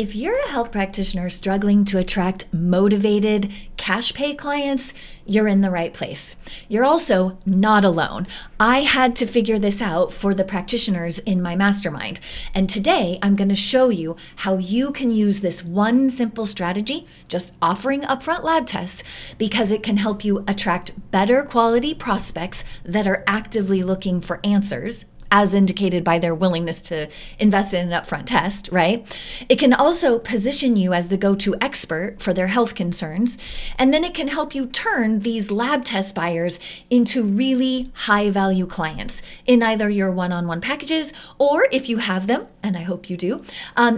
If you're a health practitioner struggling to attract motivated cash pay clients, you're in the right place. You're also not alone. I had to figure this out for the practitioners in my mastermind. And today I'm going to show you how you can use this one simple strategy, just offering upfront lab tests, because it can help you attract better quality prospects that are actively looking for answers, as indicated by their willingness to invest in an upfront test, right? It can also position you as the go-to expert for their health concerns, and then it can help you turn these lab test buyers into really high-value clients in either your one-on-one packages, or if you have them, and I hope you do,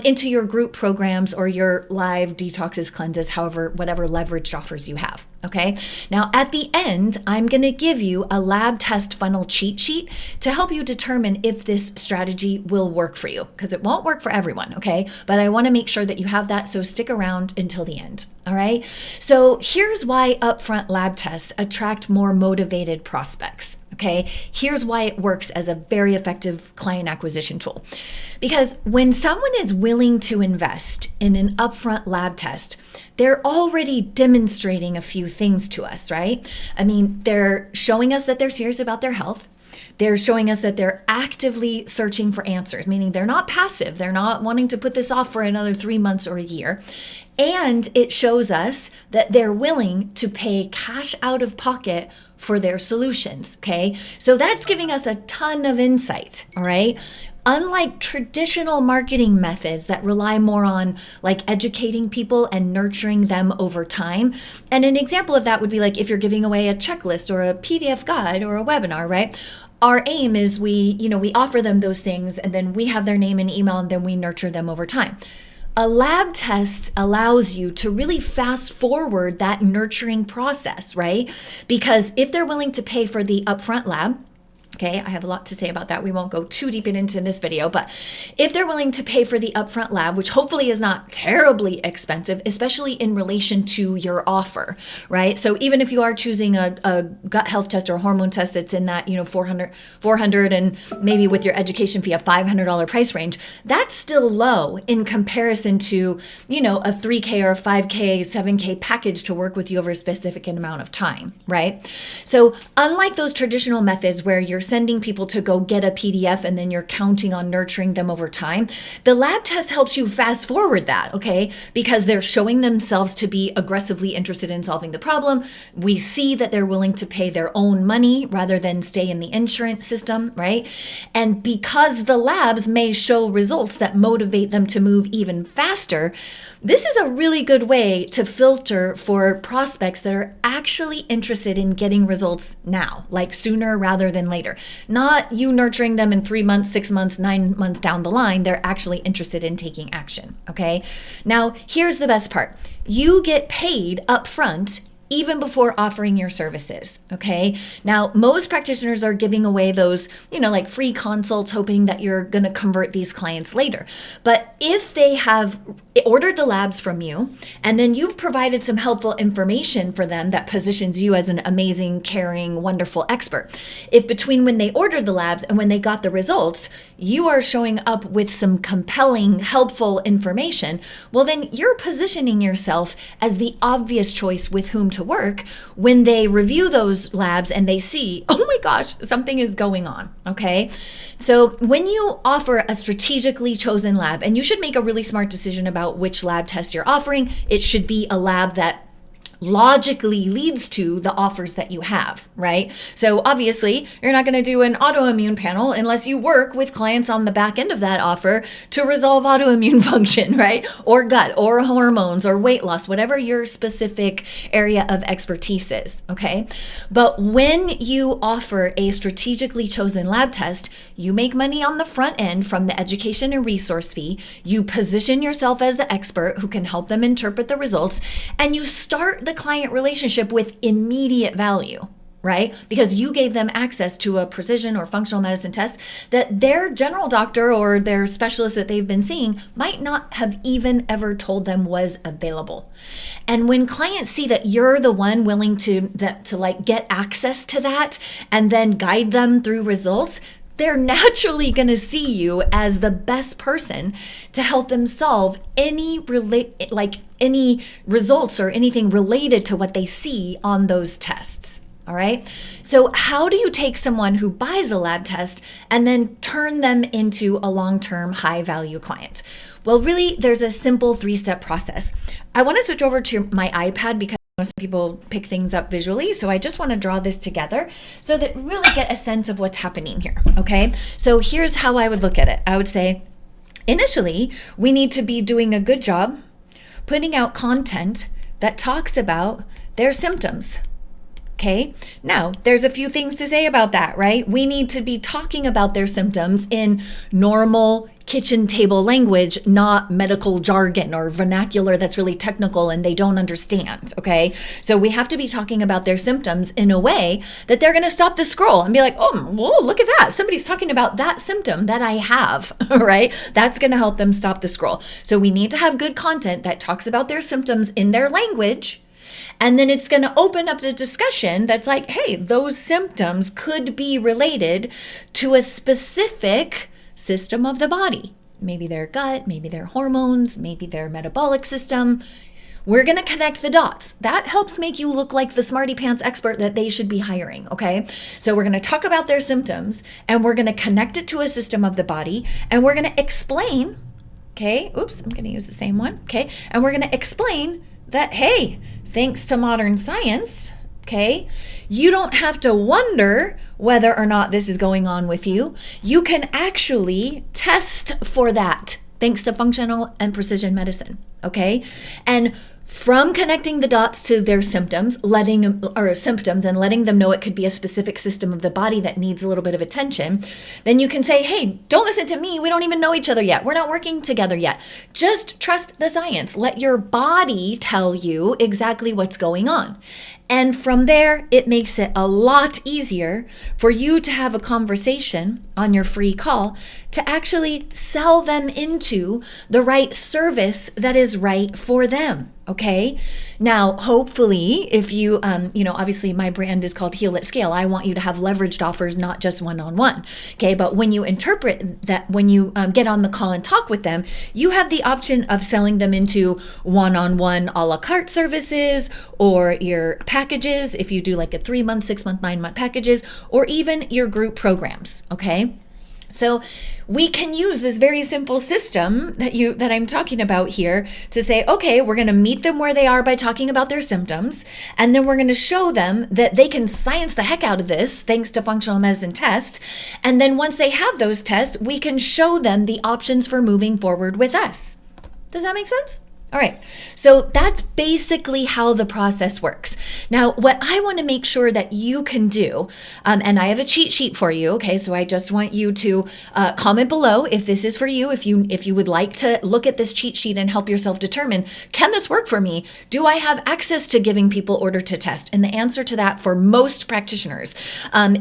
into your group programs or your live detoxes, cleanses, whatever leveraged offers you have, okay? Now, at the end, I'm gonna give you a lab test funnel cheat sheet to help you determine if this strategy will work for you, because it won't work for everyone, okay? But I wanna make sure that you have that, so stick around until the end, all right? So here's why upfront lab tests attract more motivated prospects. Okay, here's why it works as a very effective client acquisition tool. Because when someone is willing to invest in an upfront lab test, they're already demonstrating a few things to us, right? I mean, they're showing us that they're serious about their health. They're showing us that they're actively searching for answers, meaning they're not passive. They're not wanting to put this off for another 3 months or a year. And it shows us that they're willing to pay cash out of pocket for their solutions, okay? So that's giving us a ton of insight, all right? Unlike traditional marketing methods that rely more on like educating people and nurturing them over time. And an example of that would be like if you're giving away a checklist or a PDF guide or a webinar, right? Our aim is we offer them those things and then we have their name and email and then we nurture them over time. A lab test allows you to really fast forward that nurturing process, right? Because if they're willing to pay for the upfront lab, okay, I have a lot to say about that. We won't go too deep into this video, but if they're willing to pay for the upfront lab, which hopefully is not terribly expensive, especially in relation to your offer, right? So even if you are choosing a gut health test or a hormone test that's in that, $400 and maybe with your education fee, a $500 price range, that's still low in comparison to, a $3K or a $5K, $7K package to work with you over a specific amount of time, right? So unlike those traditional methods where you're sending people to go get a PDF and then you're counting on nurturing them over time, the lab test helps you fast forward that, okay? Because they're showing themselves to be aggressively interested in solving the problem. We see that they're willing to pay their own money rather than stay in the insurance system, right? And because the labs may show results that motivate them to move even faster, this is a really good way to filter for prospects that are actually interested in getting results now, like sooner rather than later. Not you nurturing them in 3 months, 6 months, 9 months down the line. They're actually interested in taking action, okay? Now, here's the best part. You get paid upfront even before offering your services, okay? Now, most practitioners are giving away those, like free consults, hoping that you're gonna convert these clients later. But if they have ordered the labs from you, and then you've provided some helpful information for them that positions you as an amazing, caring, wonderful expert, if between when they ordered the labs and when they got the results, you are showing up with some compelling, helpful information, well, then you're positioning yourself as the obvious choice with whom to work when they review those labs and they see, oh my gosh, something is going on, okay? So when you offer a strategically chosen lab, and you should make a really smart decision about which lab test you're offering, it should be a lab that logically leads to the offers that you have, right? So obviously, you're not going to do an autoimmune panel unless you work with clients on the back end of that offer to resolve autoimmune function, right? Or gut, or hormones, or weight loss, whatever your specific area of expertise is, okay? But when you offer a strategically chosen lab test, you make money on the front end from the education and resource fee, you position yourself as the expert who can help them interpret the results, and you start the client relationship with immediate value, right? Because you gave them access to a precision or functional medicine test that their general doctor or their specialist that they've been seeing might not have even ever told them was available. And when clients see that you're the one willing to get access to that and then guide them through results, they're naturally going to see you as the best person to help them solve any results or anything related to what they see on those tests. All right. So how do you take someone who buys a lab test and then turn them into a long-term high-value client? Well, really, there's a simple 3-step process. I want to switch over to my iPad because most people pick things up visually. So I just want to draw this together so that we really get a sense of what's happening here. Okay. So here's how I would look at it. I would say, initially, we need to be doing a good job putting out content that talks about their symptoms. Okay, now there's a few things to say about that, right? We need to be talking about their symptoms in normal kitchen table language, not medical jargon or vernacular that's really technical and they don't understand, okay? So we have to be talking about their symptoms in a way that they're gonna stop the scroll and be like, oh, whoa, look at that. Somebody's talking about that symptom that I have, right? That's gonna help them stop the scroll. So we need to have good content that talks about their symptoms in their language. And then it's going to open up the discussion that's like, hey, those symptoms could be related to a specific system of the body. Maybe their gut, maybe their hormones, maybe their metabolic system. We're going to connect the dots. That helps make you look like the smarty pants expert that they should be hiring, okay? So we're going to talk about their symptoms and we're going to connect it to a system of the body and we're going to explain, okay? Oops, I'm going to use the same one, okay? And we're going to explain that, hey, thanks to modern science, okay, you don't have to wonder whether or not this is going on with you. You can actually test for that thanks to functional and precision medicine, okay? And from connecting the dots to their symptoms, letting them know it could be a specific system of the body that needs a little bit of attention, then you can say, hey, don't listen to me. We don't even know each other yet. We're not working together yet. Just trust the science. Let your body tell you exactly what's going on. And from there, it makes it a lot easier for you to have a conversation on your free call to actually sell them into the right service that is right for them. Okay. Now, hopefully, if you, obviously my brand is called HealAtScale. I want you to have leveraged offers, not just one-on-one. Okay. But when you interpret that, when you get on the call and talk with them, you have the option of selling them into one-on-one a la carte services or your packages. If you do like a 3-month, 6-month, 9-month packages, or even your group programs. Okay. So we can use this very simple system that I'm talking about here to say, okay, we're going to meet them where they are by talking about their symptoms. And then we're going to show them that they can science the heck out of this thanks to functional medicine tests. And then once they have those tests, we can show them the options for moving forward with us. Does that make sense? All right, so that's basically how the process works. Now, what I want to make sure that you can do, and I have a cheat sheet for you, okay, so I just want you to comment below if this is for you, if you would like to look at this cheat sheet and help yourself determine, can this work for me? Do I have access to giving people order to test? And the answer to that for most practitioners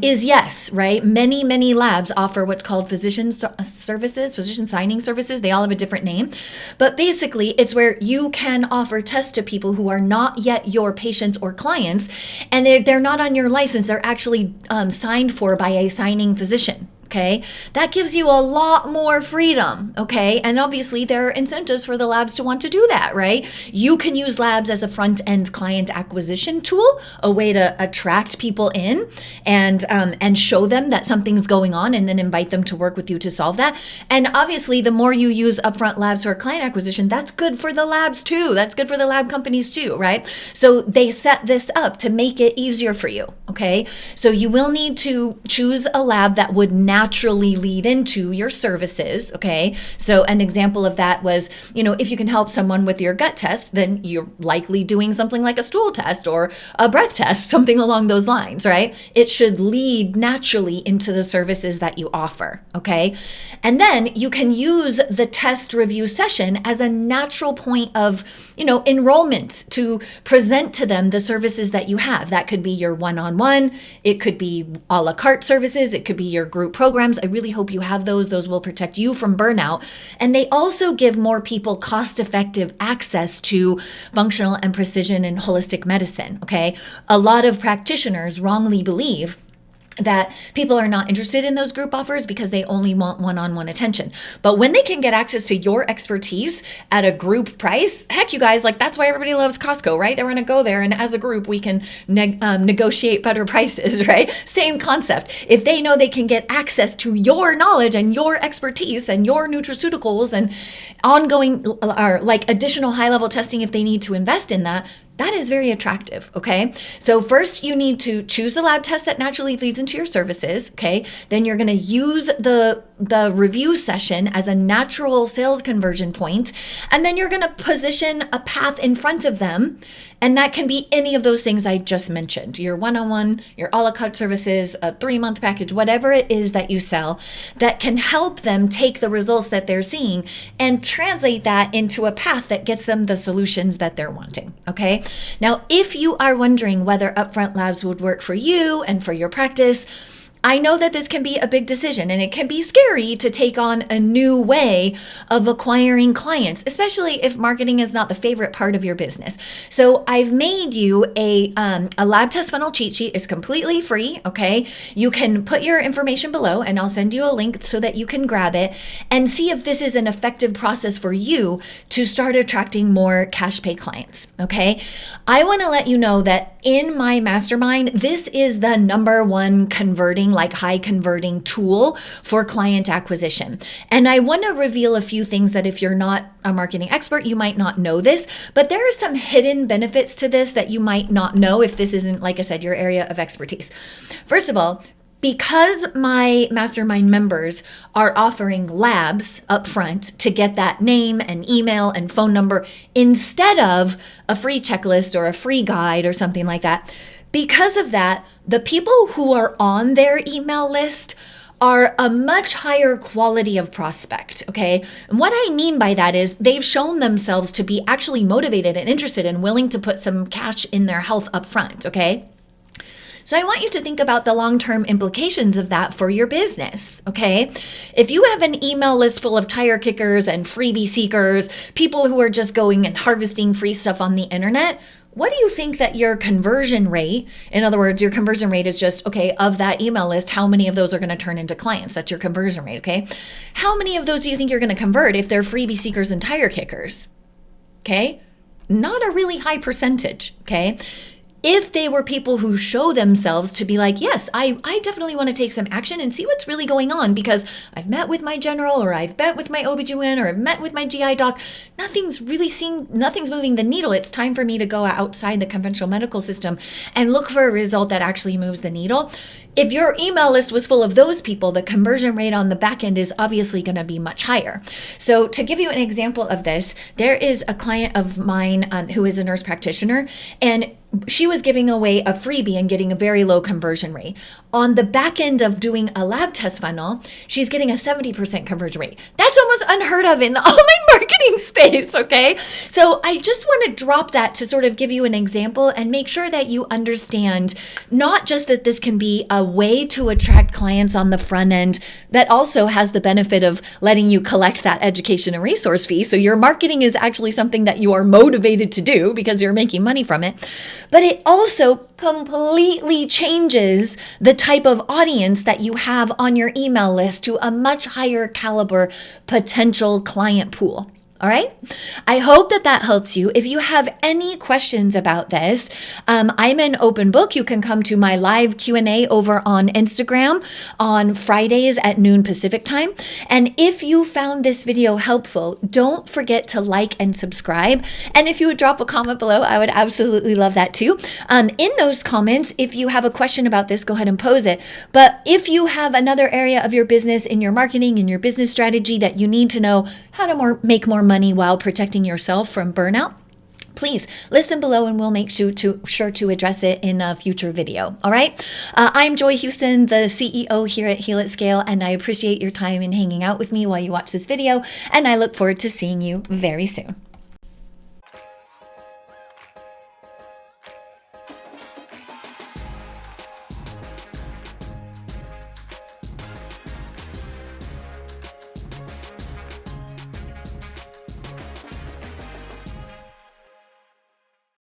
is yes, right? Many labs offer what's called physician signing services. They all have a different name, but basically it's where you can offer tests to people who are not yet your patients or clients, and they're not on your license. They're actually signed for by a signing physician. Okay, that gives you a lot more freedom. Okay, and obviously there are incentives for the labs to want to do that, right? You can use labs as a front-end client acquisition tool, a way to attract people in and show them that something's going on, and then invite them to work with you to solve that. And obviously, the more you use upfront labs for client acquisition, that's good for the labs too. That's good for the lab companies too, right? So they set this up to make it easier for you. Okay, so you will need to choose a lab that would naturally lead into your services, okay? So an example of that was, if you can help someone with your gut test, then you're likely doing something like a stool test or a breath test, something along those lines, right? It should lead naturally into the services that you offer, okay? And then you can use the test review session as a natural point of, enrollment to present to them the services that you have. That could be your one-on-one, it could be a la carte services, it could be your group programs. I really hope you have those. Those will protect you from burnout. And they also give more people cost-effective access to functional and precision and holistic medicine, okay? A lot of practitioners wrongly believe that people are not interested in those group offers because they only want one-on-one attention. But when they can get access to your expertise at a group price, heck, you guys, like that's why everybody loves Costco, right? They're going to go there, and as a group, we can negotiate better prices, right? Same concept. If they know they can get access to your knowledge and your expertise and your nutraceuticals and ongoing or like additional high-level testing if they need to invest in that, that is very attractive, okay? So first you need to choose the lab test that naturally leads into your services, okay? Then you're gonna use the review session as a natural sales conversion point, and then you're gonna position a path in front of them, and that can be any of those things I just mentioned, your one-on-one, your a la carte services, a 3-month package, whatever it is that you sell that can help them take the results that they're seeing and translate that into a path that gets them the solutions that they're wanting, okay? Now, if you are wondering whether Upfront Labs would work for you and for your practice, I know that this can be a big decision, and it can be scary to take on a new way of acquiring clients, especially if marketing is not the favorite part of your business. So I've made you a lab test funnel cheat sheet. It's completely free, okay? You can put your information below, and I'll send you a link so that you can grab it and see if this is an effective process for you to start attracting more cash pay clients, okay? I want to let you know that in my mastermind, this is the #1 converting, like high converting tool for client acquisition. And I want to reveal a few things that if you're not a marketing expert, you might not know this, but there are some hidden benefits to this that you might not know if this isn't, like I said, your area of expertise. First of all, because my mastermind members are offering labs up front to get that name and email and phone number instead of a free checklist or a free guide or something like that, because of that, the people who are on their email list are a much higher quality of prospect, okay? And what I mean by that is they've shown themselves to be actually motivated and interested and willing to put some cash in their health up front, okay? So I want you to think about the long-term implications of that for your business, okay? If you have an email list full of tire kickers and freebie seekers, people who are just going and harvesting free stuff on the internet, what do you think that your conversion rate, in other words, your conversion rate is just, okay, of that email list, how many of those are going to turn into clients? That's your conversion rate, okay? How many of those do you think you're going to convert if they're freebie seekers and tire kickers? Okay? Not a really high percentage, okay? If they were people who show themselves to be like, yes, I definitely want to take some action and see what's really going on because I've met with my general or I've met with my OBGYN or I've met with my GI doc, nothing's moving the needle. It's time for me to go outside the conventional medical system and look for a result that actually moves the needle. If your email list was full of those people, the conversion rate on the back end is obviously going to be much higher. So to give you an example of this, there is a client of mine who is a nurse practitioner, and she was giving away a freebie and getting a very low conversion rate. On the back end of doing a lab test funnel, she's getting a 70% conversion rate. That's almost unheard of in the online marketing space, okay? So I just want to drop that to sort of give you an example and make sure that you understand not just that this can be a way to attract clients on the front end that also has the benefit of letting you collect that education and resource fee. So your marketing is actually something that you are motivated to do because you're making money from it. But it also completely changes the type of audience that you have on your email list to a much higher caliber potential client pool. All right. I hope that helps you. If you have any questions about this, I'm an open book. You can come to my live Q&A over on Instagram on Fridays at noon Pacific time. And if you found this video helpful, don't forget to like and subscribe. And if you would drop a comment below, I would absolutely love that too. In those comments, if you have a question about this, go ahead and pose it. But if you have another area of your business, in your marketing, in your business strategy that you need to know how to make more money while protecting yourself from burnout, please listen below and we'll make sure to address it in a future video. All right. I'm Joy Houston, the CEO here at HealAtScale, and I appreciate your time in hanging out with me while you watch this video. And I look forward to seeing you very soon.